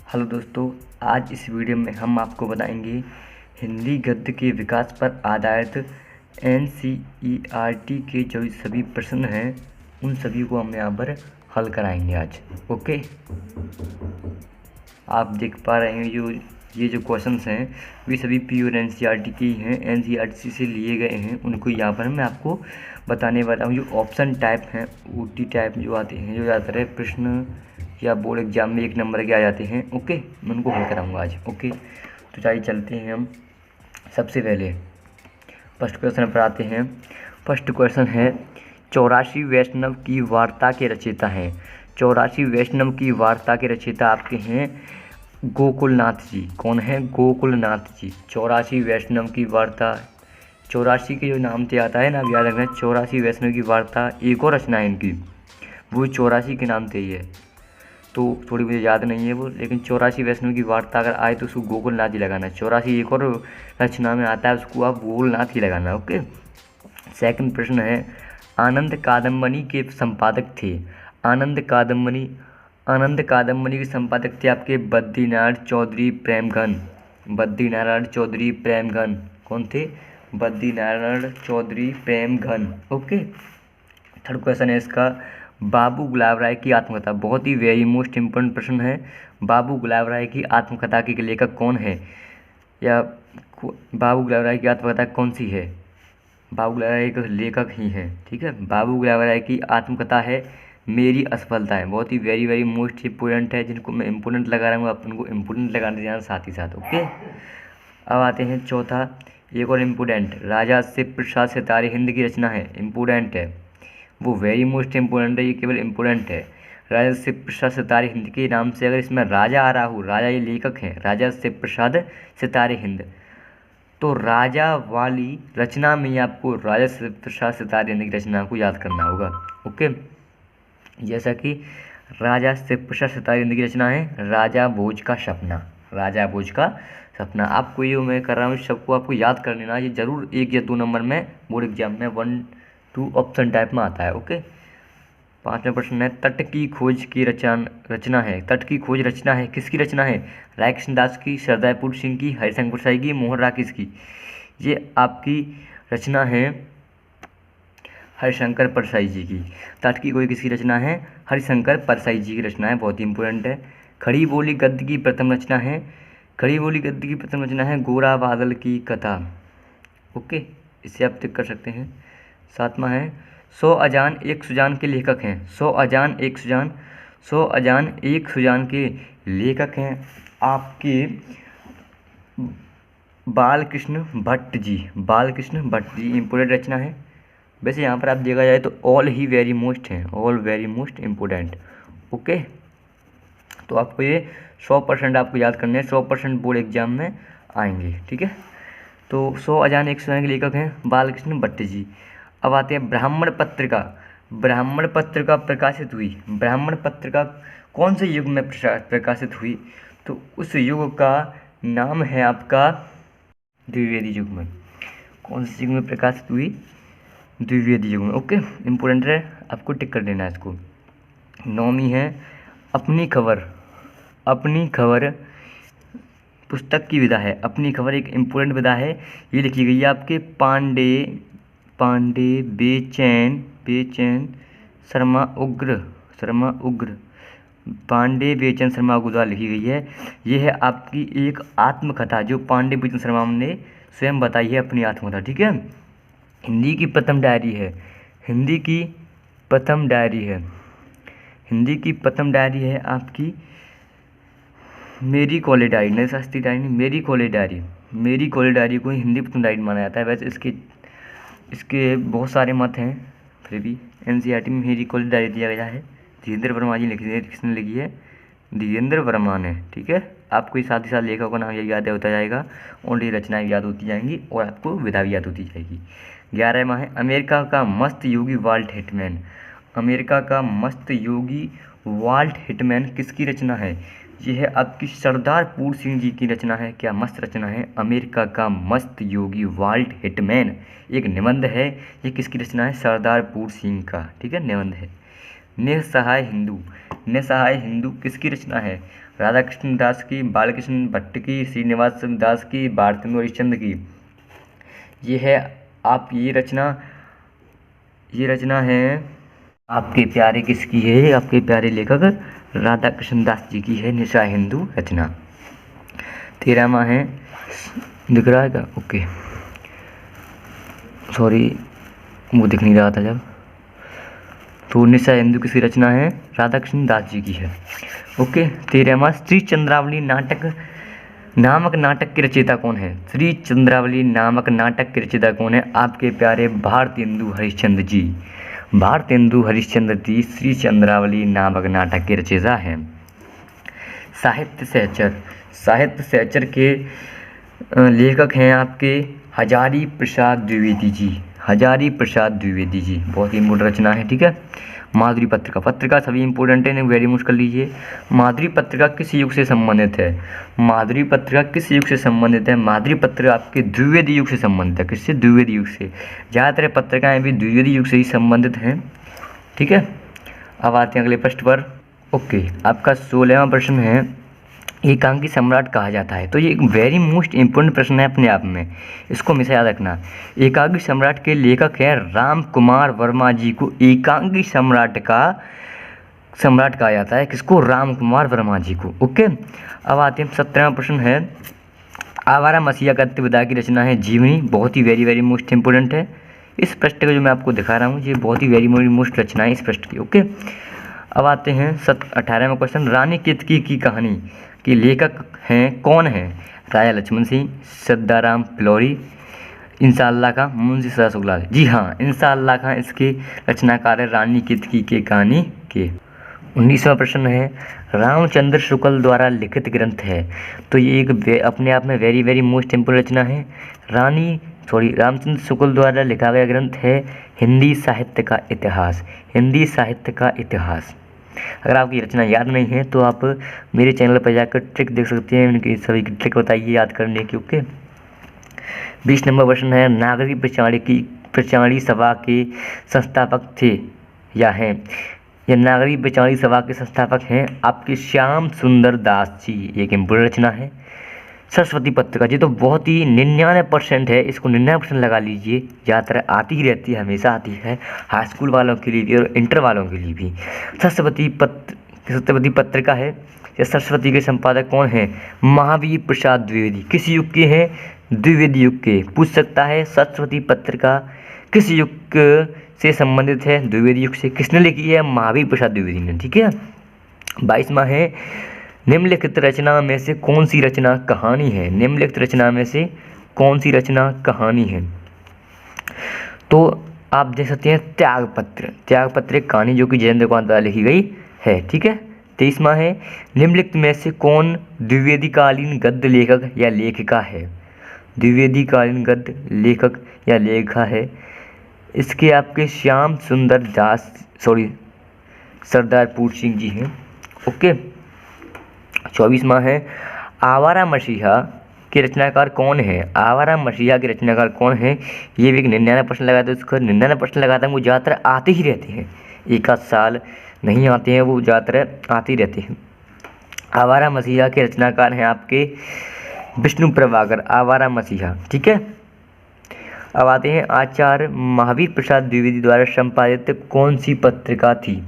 Hello दोस्तों, आज इस वीडियो में हम आपको बताएंगे हिंदी गद्य के विकास पर आधारित एनसीईआरटी के जो सभी प्रश्न हैं उन सभी को हम यहाँ पर हल कराएंगे आज। ओके, आप देख पा रहे हैं ये जो क्वेश्चंस हैं वे सभी प्योर एनसीईआरटी के ही हैं, एनसीईआरटी से लिए गए हैं। उनको यहाँ पर मैं आपको बताने वाला हूँ। जो ऑप्शन टाइप हैं, ओटी टाइप जो आते हैं, जो ज़्यादातर प्रश्न या बोर्ड एग्जाम में 1 नंबर के आ जाते हैं। ओके, मैं उनको हल कराऊंगा आज। ओके, तो चलिए चलते हैं हम। सबसे पहले फर्स्ट क्वेश्चन पर आते हैं। फर्स्ट क्वेश्चन है 84 वैष्णव की वार्ता के रचयिता हैं। 84 वैष्णव की वार्ता के रचयिता आपके हैं गोकुलनाथ जी। कौन है? गोकुलनाथ जी। 84 वैष्णव की वार्ता, 84 के जो नाम से आता है ना, याद रखना। 84 वैष्णव की वार्ता एक और रचना है इनकी, वो 84 के नाम से ही है। तो थोड़ी मुझे याद नहीं है वो, लेकिन 84 वैष्णव की वार्ता अगर आए तो उसको गोकुलनाथ ही लगाना। 84 एक और रचना में आता है, उसको आप गोकुलनाथ ही लगाना। ओके, सेकंड प्रश्न है आनंद कादम्बनी के संपादक थे। आनंद कादम्बनी के संपादक थे आपके बद्रीनारायण चौधरी प्रेमघन। बद्रीनारायण चौधरी प्रेमघन कौन थे? Badrinarayan Chaudhary Premghan. Okay, third question है इसका बाबू गुलाब राय की आत्मकथा। बहुत ही वेरी मोस्ट इम्पोर्टेंट प्रश्न है। बाबू गुलाब राय की आत्मकथा के लेखक कौन है, या बाबू गुलाब राय की आत्मकथा कौन सी है? बाबू गुलाब राय एक लेखक ही हैं, ठीक है। बाबू गुलाब राय की आत्मकथा है मेरी असफलता है। बहुत ही वेरी वेरी मोस्ट इम्पोर्टेंट है। जिनको मैं इम्पोर्टेंट लगा रहा हूँ आप उनको इम्पोर्टेंट लगाने जाना साथ ही साथ। ओके, अब आते हैं चौथा, एक और इम्पोर्टेंट, राजा शिव प्रसाद सितारे हिंद की रचना है। इम्पोर्टेंट है वो, वेरी मोस्ट इम्पोर्टेंट है, ये केवल इम्पोर्टेंट है। राजा शिव प्रसाद सितारे हिंद के नाम से अगर इसमें राजा आ रहा हो, राजा ये लेखक हैं, राजा शिव प्रसाद सितारे हिंद, तो राजा वाली रचना में ही आपको राजा शिव प्रसाद सितारे हिंद की रचना को याद करना होगा। ओके, जैसा कि राजा शिव प्रसाद सितारे हिंद की रचना है राजा भोज का सपना। राजा भोज का सपना। आपको ये मैं कर रहा हूँ, सबको आपको याद कर लेना। ये जरूर 1 या 2 नंबर में बोर्ड एग्जाम में 1, 2 ऑप्शन टाइप में आता है। ओके, 5वां प्रश्न है तट की खोज की रचना है। तट की खोज रचना है, किसकी रचना है? राय कृष्णदास की, सरदारपुर सिंह की, हरिशंकर परसाई की, मोहन राकेश की। ये आपकी रचना है हरिशंकर परसाई जी की। तट की खोज किसकी रचना है? हरिशंकर परसाई जी की रचना है। बहुत ही इंपॉर्टेंट है। खड़ी बोली गद्य की प्रथम रचना है। खड़ी बोली गद्य की प्रथम रचना है गोरा बादल की कथा। ओके, इसे आप टिक कर सकते हैं। 7वां है 100 अजान एक सुजान के लेखक हैं। 100 अजान एक सुजान, 100 अजान एक सुजान के लेखक हैं आपके बालकृष्ण भट्ट जी। बालकृष्ण भट्ट जी इम्पोर्टेंट रचना है। वैसे यहाँ पर आप देखा जाए तो ऑल ही वेरी मोस्ट हैं, all very most important. Okay, तो आपको ये 100% आपको याद करने हैं, 100% बोर्ड एग्जाम में आएंगे, ठीक है। तो 100 अजान एक सुजान के लेखक हैं बालकृष्ण भट्ट जी। अब आते हैं ब्राह्मण पत्रिका। ब्राह्मण पत्रिका प्रकाशित हुई, ब्राह्मण पत्रिका कौन से युग में प्रकाशित हुई? तो उस युग का नाम है आपका द्विवेदी युग में। कौन से युग में प्रकाशित हुई? द्विवेदी युग में। ओके, इम्पोर्टेंट है, आपको टिक कर देना है इसको। 9वीं है अपनी खबर। अपनी खबर पुस्तक की विधा है। अपनी खबर एक इम्पोर्टेंट विधा है। ये लिखी गई है आपके पांडे बेचैन शर्मा उग्र पांडे बेचैन शर्मा उग्र द्वारा लिखी गई है। ये है आपकी एक आत्मकथा जो पांडे बेचैन शर्मा ने स्वयं बताई है, अपनी आत्मकथा, ठीक है। हिंदी की प्रथम डायरी है। हिंदी की प्रथम डायरी है। हिंदी की प्रथम डायरी है आपकी मेरी कॉलेज डायरी। नई शास्त्री डायरी नहीं, मेरी कॉलेज डायरी। मेरी कॉलेज डायरी को हिंदी प्रथम डायरी माना जाता है। वैसे इसके बहुत सारे मत हैं, फिर भी एनसीईआरटी में मेरी कॉलेज डायरी दिया गया है। धीरेन्द्र वर्मा जी लिखी है। किसने लिखी है? धीरेन्द्र वर्मा ने, ठीक है। आपको साथ ही साथ लेखक का नाम याद होता जाएगा, ओनली रचनाएं याद होती जाएंगी और आपको विधा भी याद होती जाएगी। 11वां है अमेरिका का मस्त योगी वाल्ट हिटमैन। अमेरिका का मस्त योगी वाल्ट हिटमैन किसकी रचना है? ये है आपकी सरदारपुर सिंह जी की रचना है। क्या मस्त रचना है? अमेरिका का मस्त योगी वाल्ट हिटमैन एक निबंध है। ये किसकी रचना है? सरदारपुर सिंह का, ठीक है, निबंध है। निस्सहाय हिंदू। निस्सहाय हिंदू किसकी रचना है? राधा कृष्ण दास की, बालकृष्ण भट्ट की, श्रीनिवास दास की, भारतेंदु हरिश्चंद्र की। ये है आप ये रचना है आपके प्यारे किसकी है? आपके प्यारे लेखक राधा कृष्ण दास जी की है निस्सहाय हिंदू रचना। 13वां है, दिख रहा है क्या? ओके, सॉरी वो दिख नहीं रहा था जब। तो निस्सहाय हिंदू किसकी रचना है? राधा कृष्ण दास जी की है। ओके। 13वां, श्री चंद्रावली नामक नाटक के रचयिता कौन है? श्री चंद्रावली नामक नाटक के रचयिता कौन है? आपके प्यारे भारतेंदु हरिश्चंद्र जी। भारतेंदु हरिश्चंद्र जी श्री चंद्रावली नामक नाटक के रचयिता हैं। साहित्य सहचर के लेखक हैं आपके हजारी प्रसाद द्विवेदी जी। हजारी प्रसाद द्विवेदी जी, बहुत ही इम्पोर्टेंट रचना है, ठीक है। माधुरी पत्रिका सभी इंपॉर्टेंट है, वेरी मुश्किल कर लीजिए। माधुरी पत्रिका किस युग से संबंधित है? माधुरी पत्रिका किस युग से संबंधित है? माधुरी पत्रिका आपके द्विवेदी युग से संबंधित है। किससे? द्विवेदी युग से। ज़्यादातर पत्रिकाएं भी द्विवेदी युग से ही संबंधित हैं, ठीक है। अब आते हैं अगले प्रश्न पर। ओके, आपका 16वां प्रश्न है, एकांकी सम्राट कहा जाता है। तो ये एक वेरी मोस्ट इम्पोर्टेंट प्रश्न है अपने आप में, इसको हमेशा याद रखना। एकांकी सम्राट के लेखक हैं राम कुमार वर्मा जी को एकांकी सम्राट कहा जाता है। किसको? राम कुमार वर्मा जी को। ओके। अब आते हैं 17वां प्रश्न है, आवारा मसीहा गद्य की रचना है जीवनी। बहुत ही वेरी मोस्ट इम्पोर्टेंट है। इस प्रश्न को जो मैं आपको दिखा रहा हूँ ये बहुत ही वेरी मोस्ट रचना है इस प्रश्न की। ओके। अब आते हैं 18वां क्वेश्चन, रानी केतकी की कहानी के लेखक हैं कौन है? राजा लक्ष्मण सिंह, सद्दाराम फिलौरी, इंशाअल्लाह खां, मुंशी सदा शुक्ला। जी हाँ, इंशाअल्लाह खां इसके रचनाकार है रानी केतकी के कहानी के। 19वां प्रश्न है, रामचंद्र शुक्ल द्वारा लिखित ग्रंथ है। तो ये एक अपने आप में वेरी मोस्ट इम्पोर्टेंट रचना है। रामचंद्र शुक्ल द्वारा लिखा गया ग्रंथ है हिंदी साहित्य का इतिहास। हिंदी साहित्य का इतिहास। अगर आपकी रचना याद नहीं है तो आप मेरे चैनल पर जाकर ट्रिक देख सकते हैं, इनकी सभी की ट्रिक बताइए याद करने की। ओके। 20 नंबर प्रश्न है, नागरिक प्रचारी सभा के संस्थापक थे या हैं? यह नागरिक प्रचारी सभा के संस्थापक हैं आपके श्याम सुंदर दास जी। एक इम्पोर्टेंट रचना है। सरस्वती पत्रिका, ये तो बहुत ही 99% है, इसको 99% लगा लीजिए, ज़्यादातर आती ही रहती है, हमेशा आती है, हाई स्कूल वालों के लिए भी और इंटर वालों के लिए भी। सरस्वती पत्रिका है। ये सरस्वती के संपादक कौन हैं? महावीर प्रसाद द्विवेदी। किस युग के हैं? द्विवेदी युग के। पूछ सकता है सरस्वती पत्रिका किस युग से संबंधित है? द्विवेदी युग से। किसने लिखी है? महावीर प्रसाद द्विवेदी ने, ठीक है। 22वां है, निम्नलिखित रचना में से कौन सी रचना कहानी है? निम्नलिखित रचना में से कौन सी रचना कहानी है? तो आप देख सकते हैं त्यागपत्र एक कहानी जो कि जयेंद्र कुमार द्वारा लिखी गई है, ठीक है। 23वां है, निम्नलिखित में से कौन द्विवेदीकालीन गद्य लेखक या लेखिका है? द्विवेदीकालीन गद्य लेखक या लेखिका है? इसके आपके श्याम सुंदर दास सरदार पूर सिंह जी हैं। ओके। 24वां है, आवारा मसीहा के रचनाकार कौन है? आवारा मसीहा के रचनाकार कौन है? ये भी एक 99% लगाते हैं, उसको 99% लगाता है, वो ज़्यादातर आते ही रहते हैं, एक आध साल नहीं आते हैं, वो ज़्यादातर आते ही रहते हैं। आवारा मसीहा के रचनाकार हैं आपके विष्णु प्रभाकर। आवारा मसीहा, ठीक है। अब आते हैं, आचार्य महावीर प्रसाद द्विवेदी द्वारा संपादित कौन सी पत्रिका थी?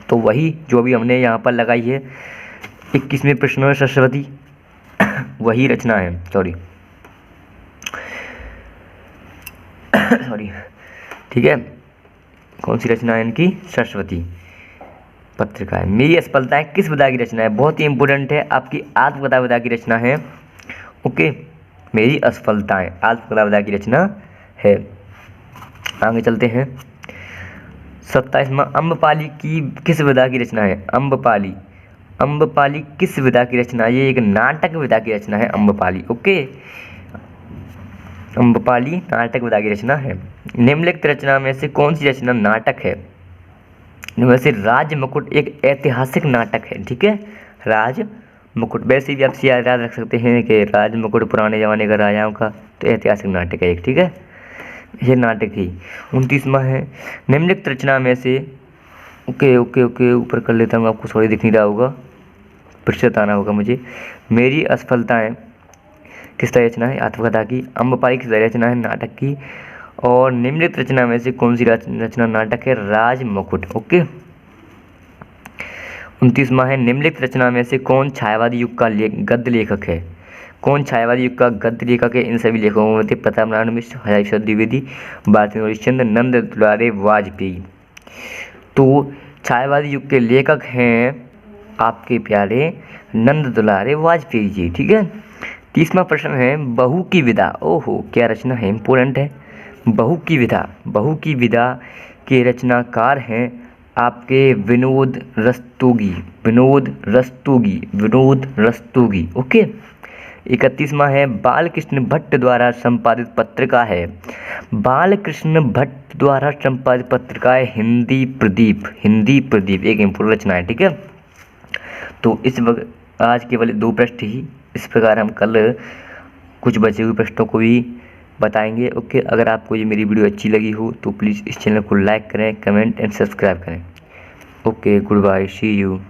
तो वही जो भी हमने यहाँ पर लगाई है 21वें प्रश्न में, सरस्वती वही रचना है। सॉरी ठीक है, कौन सी रचना है इनकी? सरस्वती पत्रिका है। मेरी असफलताएं किस विधा की रचना है? बहुत ही इंपॉर्टेंट है, आपकी आत्मकथा विधा की रचना है। ओके, मेरी असफलताएं आत्मकथा विधा की रचना है। आगे चलते हैं। 27वां, अम्बपाली की किस विधा की रचना है? अम्बपाली किस विधा की रचना है? ये एक नाटक विधा की रचना है अम्बपाली। ओके, अम्बपाली नाटक विधा की रचना है। निम्नलिखित रचना में से कौन सी रचना नाटक है? वैसे राजमुकुट एक ऐतिहासिक नाटक है, ठीक है। राजमुकुट वैसे भी आप याद रख सकते हैं कि राजमुकुट पुराने ज़माने का राजाओं का तो ऐतिहासिक नाटक है एक, ठीक है, ये नाटक ही। 29वां है, निम्नलिखित रचना में से ओके ओके ओके, ऊपर कर लेता हूँ, आपको सॉरी दिख नहीं रहा होगा, फिर से बताना होगा मुझे। मेरी असफलताएं किस तरह रचना है? आत्मकथा की। अम्बपाली किस तरह रचना है? नाटक की। और निम्नलिखित रचना में से कौन सी रचना नाटक है? राज मुकुट। ओके। 29वां है, निम्नलिखित रचना में से कौन छायावादी युग का गद्य लेखक है? कौन छायावादी युग का गद्य लेखक है? इन सभी लेखकों में थे प्रताप नारायण मिश्र, हजारी शरद द्विवेदी, भारती हरिश्चंद्र, नंद दुलारे वाजपेयी। तो छायावादी युग के लेखक हैं आपके प्यारे नंद दुलारे वाजपेयी जी। ठीक है। 30वां प्रश्न है, बहू की विदा। ओहो, क्या रचना है, इम्पोर्टेंट है। बहू की विदा, बहू की विदा के रचनाकार हैं आपके विनोद रस्तोगी, विनोद रस्तोगी, विनोद रस्तोगी। ओके। 31वां है, बालकृष्ण भट्ट द्वारा संपादित पत्रिका है। बालकृष्ण भट्ट द्वारा संपादित पत्रिका है हिंदी प्रदीप, हिंदी प्रदीप एक इम्पोर्टेंट रचना है। ठीक है। तो इस वक्त आज केवल 2 प्रश्न ही, इस प्रकार हम कल कुछ बचे हुए प्रश्नों को भी बताएंगे। ओके। अगर आपको ये मेरी वीडियो अच्छी लगी हो तो प्लीज़ इस चैनल को लाइक करें, कमेंट एंड सब्सक्राइब करें। Okay, good bye, see you.